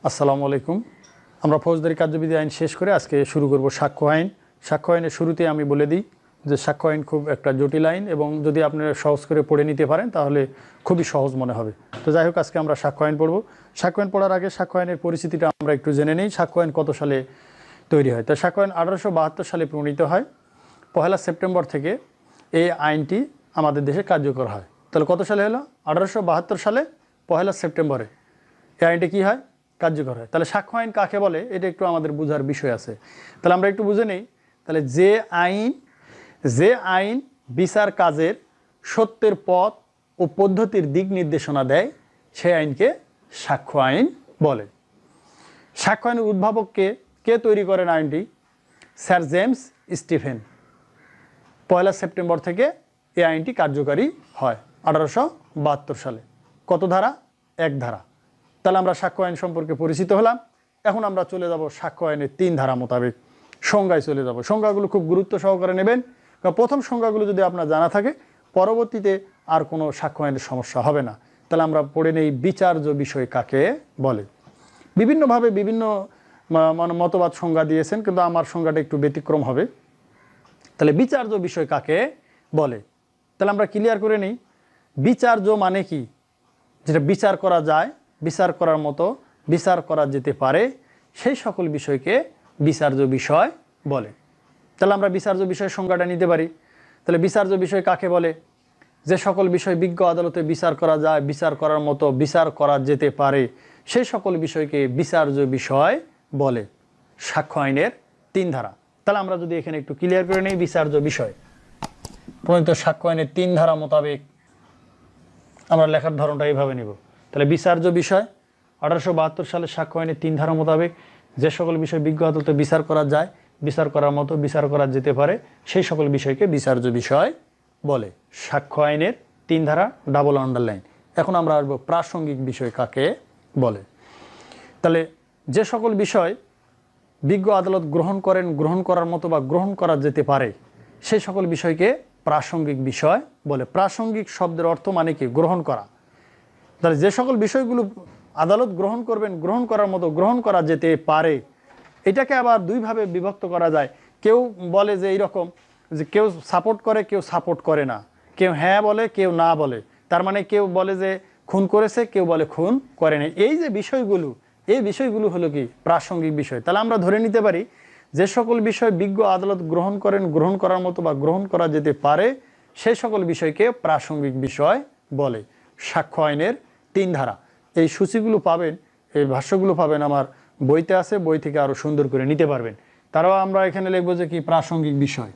আসসালামু আলাইকুম। আমরা ফৌজদারি কার্যবিধি আইন শেষ করে আজকে শুরু করব সাক্ষ্য আইন। সাক্ষ্য আইনের শুরুতে আমি বলে দিই যে সাক্ষ্য আইন খুব একটা জটিল আইন এবং যদি আপনারা সহজ করে পড়ে নিতে পারেন তাহলে খুবই সহজ মনে হবে। তো যাই হোক, আজকে আমরা সাক্ষ্য আইন পড়ব। সাক্ষ্য আইন পড়ার আগে সাক্ষ্য আইনের পরিস্থিতিটা আমরা একটু জেনে নিই। সাক্ষ্য আইন কত সালে তৈরি হয়? তো সাক্ষ্য আইন 1872 সালে প্রণীত হয়। 1 সেপ্টেম্বর থেকে এই আইনটি আমাদের দেশে কার্যকর হয়। তাহলে কত সালে হলো? 1872 সালে 1 সেপ্টেম্বরে এই আইনটি কী হয়? কার্যকর হয়। তাহলে সাক্ষ্য আইন কাকে বলে এটা একটু আমাদের বোঝার বিষয় আছে। তাহলে আমরা একটু বুঝে নেই। তাহলে যে আইন বিচার কাজের সত্যের পথ ও পদ্ধতির দিক নির্দেশনা দেয় সেই আইনকে সাক্ষ্য আইন বলে। সাক্ষ্য আইনের উদ্ভাবককে কে তৈরি করেন আইনটি? Sir James Stephen. 1 সেপ্টেম্বর থেকে এই আইনটি কার্যকারী হয় 1872 সালে। কত ধারা? 1 ধারা। তাহলে আমরা সাক্ষ্য আইন সম্পর্কে পরিচিত হলাম। এখন আমরা চলে যাব সাক্ষ্য আইনের 3 ধারা মোতাবেক সংজ্ঞায় চলে যাব। সংজ্ঞাগুলো খুব গুরুত্ব সহকারে নেবেন, কারণ প্রথম সংজ্ঞাগুলো যদি আপনার জানা থাকে পরবর্তীতে আর কোনো সাক্ষ্য আইনের সমস্যা হবে না। তাহলে আমরা পড়ে নেই বিচার্য বিষয় কাকে বলে। বিভিন্নভাবে বিভিন্ন মতবাদ সংজ্ঞা দিয়েছেন, কিন্তু আমার সংজ্ঞাটা একটু ব্যতিক্রম হবে। তাহলে বিচার্য বিষয় কাকে বলে, তাহলে আমরা ক্লিয়ার করে নিই। বিচার্য মানে কি? যেটা বিচার করা যায়, বিচার করার মতো, বিচার করা যেতে পারে, সেই সকল বিষয়কে বিচার্য বিষয় বলে। তাহলে আমরা বিচার্য বিষয়ের সংজ্ঞাটা নিতে পারি। তাহলে বিচার্য বিষয় কাকে বলে? যে সকল বিষয় বিজ্ঞ আদালতে বিচার করা যায়, বিচার করার মতো, বিচার করা যেতে পারে, সেই সকল বিষয়কে বিচার্য বিষয় বলে। সাক্ষ্য আইনের 3 ধারা। তাহলে আমরা যদি এখানে একটু ক্লিয়ার করে নিই, বিচার্য বিষয় প্রণীত সাক্ষ্য আইনের 3 ধারা মোতাবেক আমরা লেখার ধরনটা এইভাবে নিব। তাহলে বিচার্য বিষয় 1872 সালের সাক্ষ্য আইনের 3 ধারা মোতাবেক যে সকল বিষয় বিজ্ঞ আদালতে বিচার করা যায়, বিচার করার মতো, বিচার করা যেতে পারে, সেই সকল বিষয়কে বিচার্য বিষয় বলে। সাক্ষ্য আইনের 3 ধারা, ডাবল আন্ডারলাইন। এখন আমরা আসবো প্রাসঙ্গিক বিষয় কাকে বলে। তাহলে যে সকল বিষয় বিজ্ঞ আদালত গ্রহণ করেন, গ্রহণ করার মতো বা গ্রহণ করা যেতে পারে, সেই সকল বিষয়কে প্রাসঙ্গিক বিষয় বলে। প্রাসঙ্গিক শব্দের অর্থ মানে কি? গ্রহণ করা। তাহলে যে সকল বিষয়গুলো আদালত গ্রহণ করবেন, গ্রহণ করার মতো, গ্রহণ করা যেতে পারে, এটাকে আবার 2 ভাবে বিভক্ত করা যায়। কেউ বলে যে এইরকম, যে কেউ সাপোর্ট করে, কেউ সাপোর্ট করে না, কেউ হ্যাঁ বলে, কেউ না বলে। তার মানে কেউ বলে যে খুন করেছে, কেউ বলে খুন করেনি। এই যে বিষয়গুলো, এই বিষয়গুলো হলো কি? প্রাসঙ্গিক বিষয়। তাহলে আমরা ধরে নিতে পারি যে সকল বিষয় বিজ্ঞ আদালত গ্রহণ করেন, গ্রহণ করার মতো বা গ্রহণ করা যেতে পারে, সেই সকল বিষয়কে প্রাসঙ্গিক বিষয় বলে। সাক্ষ্য আইনের 3 ধারা। এই সূচিগুলো পাবেন, এই ভাষ্যগুলো পাবেন আমার বইতে আছে, বই থেকে আরও সুন্দর করে নিতে পারবেন। তারাও আমরা এখানে লিখবো যে কি? প্রাসঙ্গিক বিষয়।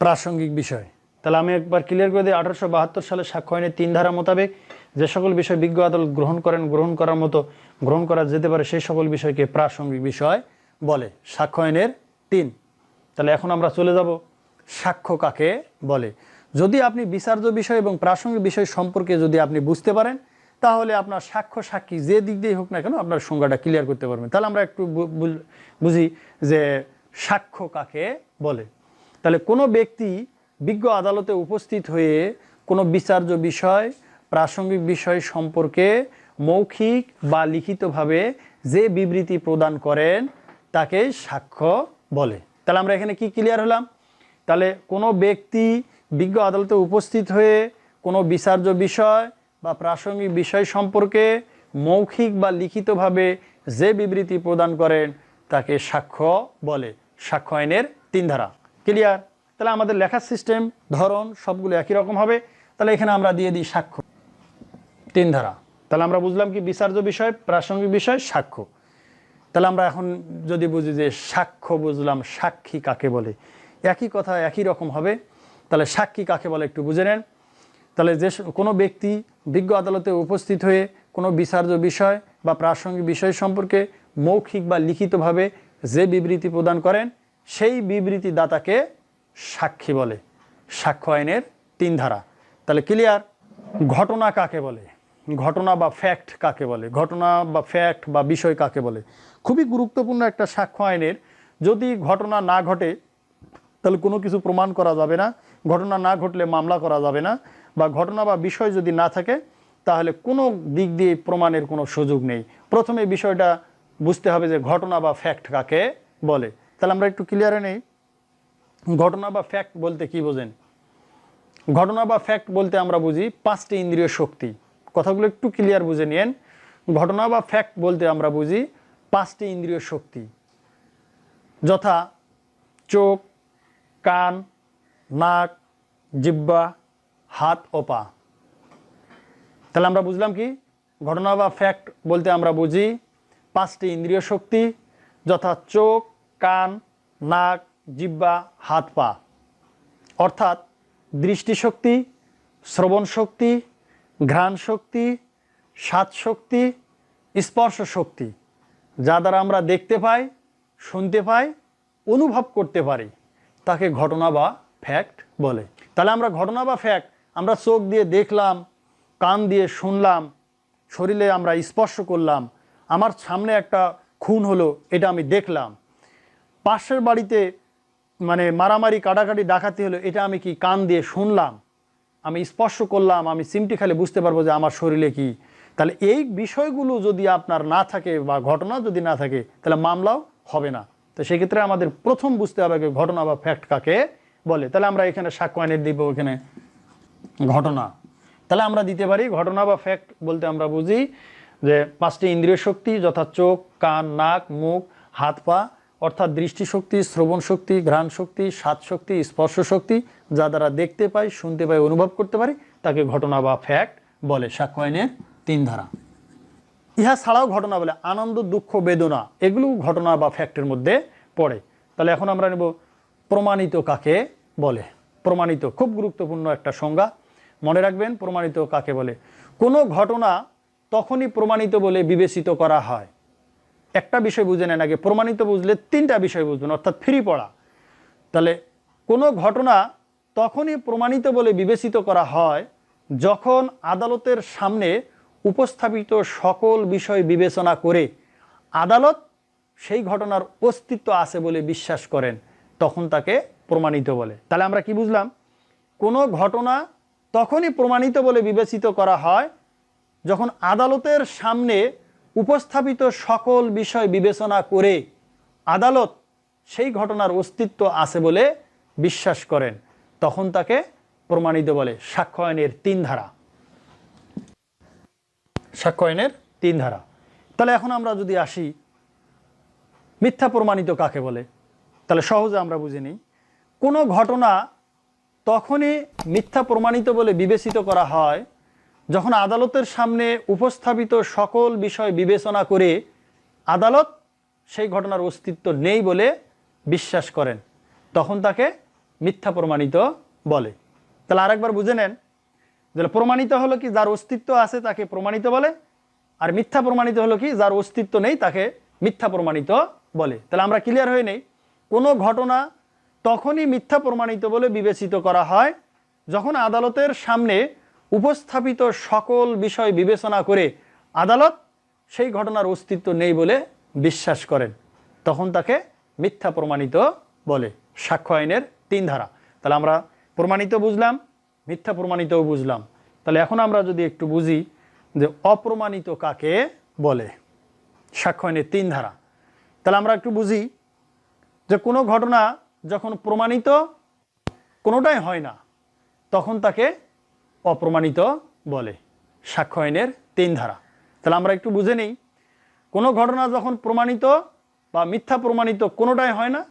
প্রাসঙ্গিক বিষয়। তাহলে আমি একবার ক্লিয়ার করে দিই। 1872 সালে সাক্ষ্য আইনের 3 ধারা মোতাবেক যে সকল বিষয় বিজ্ঞ আদালত গ্রহণ করেন, গ্রহণ করার মতো, গ্রহণ করা যেতে পারে, সেই সকল বিষয়কে প্রাসঙ্গিক বিষয় বলে। সাক্ষ্য আইনের 3। তাহলে এখন আমরা চলে যাব সাক্ষ্য কাকে বলে। যদি আপনি বিচার্য বিষয় এবং প্রাসঙ্গিক বিষয় সম্পর্কে যদি আপনি বুঝতে পারেন, তাহলে আপনার সাক্ষ্য সাক্ষী যে দিক দিয়েই হোক না কেন আপনার সংজ্ঞাটা ক্লিয়ার করতে পারবেন। তাহলে আমরা একটু বুঝি যে সাক্ষ্য কাকে বলে। তাহলে কোনো ব্যক্তি বিজ্ঞ আদালতে উপস্থিত হয়ে কোনো বিচার্য বিষয়, প্রাসঙ্গিক বিষয় সম্পর্কে মৌখিক বা লিখিতভাবে যে বিবৃতি প্রদান করেন তাকে সাক্ষ্য বলে। তাহলে আমরা এখানে কি ক্লিয়ার হলাম? তাহলে কোনো ব্যক্তি বিজ্ঞ আদালতে উপস্থিত হয়ে কোনো বিচার্য বিষয় বা প্রাসঙ্গিক বিষয় সম্পর্কে মৌখিক বা লিখিতভাবে যে বিবৃতি প্রদান করেন তাকে সাক্ষ্য বলে। সাক্ষ্য আইনের 3 ধারা। ক্লিয়ার? তাহলে আমাদের লেখার সিস্টেম, ধরন সবগুলো একই রকম হবে। তাহলে এখানে আমরা দিয়ে দিই সাক্ষ্য 3 ধারা। তাহলে আমরা বুঝলাম কি? বিচার্য বিষয়, প্রাসঙ্গিক বিষয়, সাক্ষ্য। তাহলে আমরা এখন যদি বুঝি যে সাক্ষ্য বুঝলাম, সাক্ষী কাকে বলে, একই কথা একই রকম হবে। তাহলে সাক্ষী কাকে বলে একটু বুঝে নেন। তাহলে যে কোনো ব্যক্তি বিজ্ঞ আদালতে উপস্থিত হয়ে কোনো বিচার্য বিষয় বা প্রাসঙ্গিক বিষয় সম্পর্কে মৌখিক বা লিখিতভাবে যে বিবৃতি প্রদান করেন, সেই বিবৃতি দাতাকে সাক্ষী বলে। সাক্ষ্য আইনের 3 ধারা। তাহলে ক্লিয়ার? ঘটনা কাকে বলে? ঘটনা বা ফ্যাক্ট কাকে বলে? ঘটনা বা ফ্যাক্ট বা বিষয় কাকে বলে? খুবই গুরুত্বপূর্ণ একটা সাক্ষ্য আইনের। যদি ঘটনা না ঘটে তাহলে কোনো কিছু প্রমাণ করা যাবে না, ঘটনা না ঘটলে মামলা করা যাবে না, বা ঘটনা বা বিষয় যদি না থাকে তাহলে কোনো দিক দিয়ে প্রমাণের কোনো সুযোগ নেই। প্রথমে বিষয়টা বুঝতে হবে যে ঘটনা বা ফ্যাক্ট কাকে বলে। তাহলে আমরা একটু ক্লিয়ারে নেই, ঘটনা বা ফ্যাক্ট বলতে কি বোঝেন। ঘটনা বা ফ্যাক্ট বলতে আমরা বুঝি পাঁচটি ইন্দ্রিয় শক্তি। কথাগুলো একটু ক্লিয়ার বুঝে নিন। ঘটনা বা ফ্যাক্ট বলতে আমরা বুঝি পাঁচটি ইন্দ্রিয় শক্তি, যথা চোখ, কান, নাক, জিহ্বা, হাত ও পা। তাহলে আমরা বুঝলাম কি, ঘটনা বা ফ্যাক্ট বলতে আমরা বুঝি পাঁচটি ইন্দ্রিয় শক্তি, যথা চোখ, কান, নাক, জিহ্বা, হাত পা। অর্থাৎ দৃষ্টিশক্তি, শ্রবণ শক্তি, ঘ্রাণ শক্তি, স্বাদ শক্তি, স্পর্শ শক্তি, যা দ্বারা আমরা দেখতে পাই, শুনতে পাই, অনুভব করতে পারি, তাকে ঘটনা বা ফ্যাক্ট বলে। তাহলে আমরা ঘটনা বা ফ্যাক্ট, আমরা চোখ দিয়ে দেখলাম, কান দিয়ে শুনলাম, শরীরে আমরা স্পর্শ করলাম, আমার সামনে একটা খুন হলো এটা আমি দেখলাম, পাশের বাড়িতে মানে মারামারি কাটাকাটি ডাকাতি হলো এটা আমি কি কান দিয়ে শুনলাম, আমি স্পর্শ করলাম, আমি চিমটি খেলে বুঝতে পারবো যে আমার শরীরে কি। তাহলে এই বিষয়গুলো যদি আপনার না থাকে বা ঘটনা যদি না থাকে তাহলে মামলাও হবে না। তো সেক্ষেত্রে আমাদের প্রথম বুঝতে হবে ঘটনা বা ফ্যাক্ট কাকে বলে। তাহলে আমরা এখানে সাক্ষ্য আইনের দিব এখানে ঘটনা। তাহলে আমরা দিতে পারি ঘটনা বা ফ্যাক্ট বলতে আমরা বুঝি যে পাঁচটি ইন্দ্রিয় শক্তি, যথা চোখ, কান, নাক, মুখ, হাত পা, অর্থাৎ দৃষ্টিশক্তি, শ্রবণ শক্তি, ঘ্রাণ শক্তি, স্বাদ শক্তি, স্পর্শ শক্তি, যা দ্বারা দেখতে পাই, শুনতে পাই, অনুভব করতে পারি, তাকে ঘটনা বা ফ্যাক্ট বলে। সাক্ষ্য আইনের 3 ধারা। ইহা ছাড়াও ঘটনা বলে আনন্দ, দুঃখ, বেদনা, এগুলো ঘটনা বা ফ্যাক্টের মধ্যে পড়ে। তাহলে এখন আমরা নেব প্রমাণিত কাকে বলে। প্রমাণিত খুব গুরুত্বপূর্ণ একটা সংজ্ঞা, মনে রাখবেন। প্রমাণিত কাকে বলে? কোনো ঘটনা তখনই প্রমাণিত বলে বিবেচিত করা হয়। একটা বিষয় বুঝে নেন আগে, প্রমাণিত বুঝলে 3টা বিষয় বুঝবেন, অর্থাৎ ফ্রি পড়া। তাহলে কোনো ঘটনা তখনই প্রমাণিত বলে বিবেচিত করা হয় যখন আদালতের সামনে উপস্থাপিত সকল বিষয় বিবেচনা করে আদালত সেই ঘটনার অস্তিত্ব আছে বলে বিশ্বাস করেন, তখন তাকে প্রমাণিত বলে। তাহলে আমরা কি বুঝলাম? কোনো ঘটনা তখনই প্রমাণিত বলে বিবেচিত করা হয় যখন আদালতের সামনে উপস্থাপিত সকল বিষয় বিবেচনা করে আদালত সেই ঘটনার অস্তিত্ব আছে বলে বিশ্বাস করেন, তখন তাকে প্রমাণিত বলে। সাক্ষ্য আইনের 3 ধারা। সাক্ষ্য আইনের 3 ধারা। তাহলে এখন আমরা যদি আসি মিথ্যা প্রমাণিত কাকে বলে, তাহলে সহজে আমরা বুঝে নিই। কোনো ঘটনা তখনই মিথ্যা প্রমাণিত বলে বিবেচিত করা হয় যখন আদালতের সামনে উপস্থাপিত সকল বিষয় বিবেচনা করে আদালত সেই ঘটনার অস্তিত্ব নেই বলে বিশ্বাস করেন, তখন তাকে মিথ্যা প্রমাণিত বলে। তাহলে আরেকবার বুঝে নেন, যে প্রমাণিত হলো কি যার অস্তিত্ব আছে তাকে প্রমাণিত বলে, আর মিথ্যা প্রমাণিত হলো কি যার অস্তিত্ব নেই তাকে মিথ্যা প্রমাণিত বলে। তাহলে আমরা ক্লিয়ার হয়ে নেই, কোনো ঘটনা তখনই মিথ্যা প্রমাণিত বলে বিবেচিত করা হয় যখন আদালতের সামনে উপস্থাপিত সকল বিষয় বিবেচনা করে আদালত সেই ঘটনার অস্তিত্ব নেই বলে বিশ্বাস করেন, তখন তাকে মিথ্যা প্রমাণিত বলে। সাক্ষ্য আইনের 3 ধারা। তাহলে আমরা প্রমাণিত বুঝলাম, মিথ্যা প্রমাণিতও বুঝলাম। তাহলে এখন আমরা যদি একটু বুঝি যে অপ্রমাণিত কাকে বলে। সাক্ষ্য আইনের 3 ধারা। তাহলে আমরা একটু বুঝি যে কোনো ঘটনা যখন প্রমাণিত কোনোটাই হয় না, তখন তাকে অপ্রমাণিত বলে। সাক্ষ্য আইনের 3 ধারা। তাহলে আমরা একটু বুঝে নিই, কোনো ঘটনা যখন প্রমাণিত বা মিথ্যা প্রমাণিত কোনোটাই হয় না,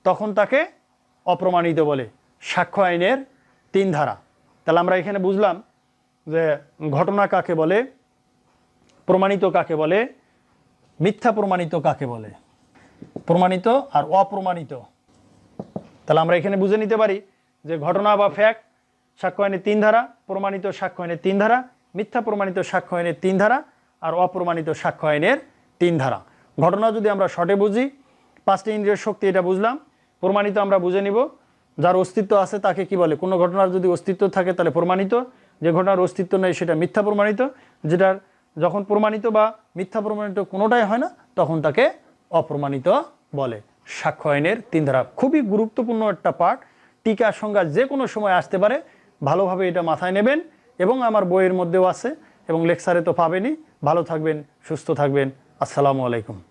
তখন তাকে অপ্রমাণিত বলে। সাক্ষ্য আইনের 3 ধারা। তাহলে আমরা এখানে বুঝলাম যে ঘটনা কাকে বলে, প্রমাণিত কাকে বলে, মিথ্যা প্রমাণিত কাকে বলে, প্রমাণিত আর অপ্রমাণিত। তাহলে আমরা এখানে বুঝে নিতে পারি যে ঘটনা বা ফ্যাক্ট সাক্ষ্য আইনের 3 ধারা, প্রমাণিত সাক্ষ্য আইনের 3 ধারা, মিথ্যা প্রমাণিত সাক্ষ্য আইনের 3 ধারা, আর অপ্রমাণিত সাক্ষ্য আইনের 3 ধারা। ঘটনা যদি আমরা শর্টে বুঝি, 5টি ইন্দ্রিয় শক্তি, এটা বুঝলাম। প্রমাণিত আমরা বুঝে নিব, যার অস্তিত্ব আছে তাকে কি বলে। কোনো ঘটনার যদি অস্তিত্ব থাকে তাহলে প্রমাণিত, যে ঘটনার অস্তিত্ব নেই সেটা মিথ্যা প্রমাণিত, যেটার যখন প্রমাণিত বা মিথ্যা প্রমাণিত কোনোটাই হয় না তখন তাকে অপ্রমাণিত বলে। সাক্ষ্য আইনের 3 ধারা খুবই গুরুত্বপূর্ণ একটা পাঠ, টিকা সংজ্ঞা যে কোনো সময় আসতে পারে, ভালোভাবে এটা মাথায় নেবেন। এবং আমার বইয়ের মধ্যেও আছে, এবং লেকচারে তো পাবেনই। ভালো থাকবেন, সুস্থ থাকবেন। আসসালামু আলাইকুম।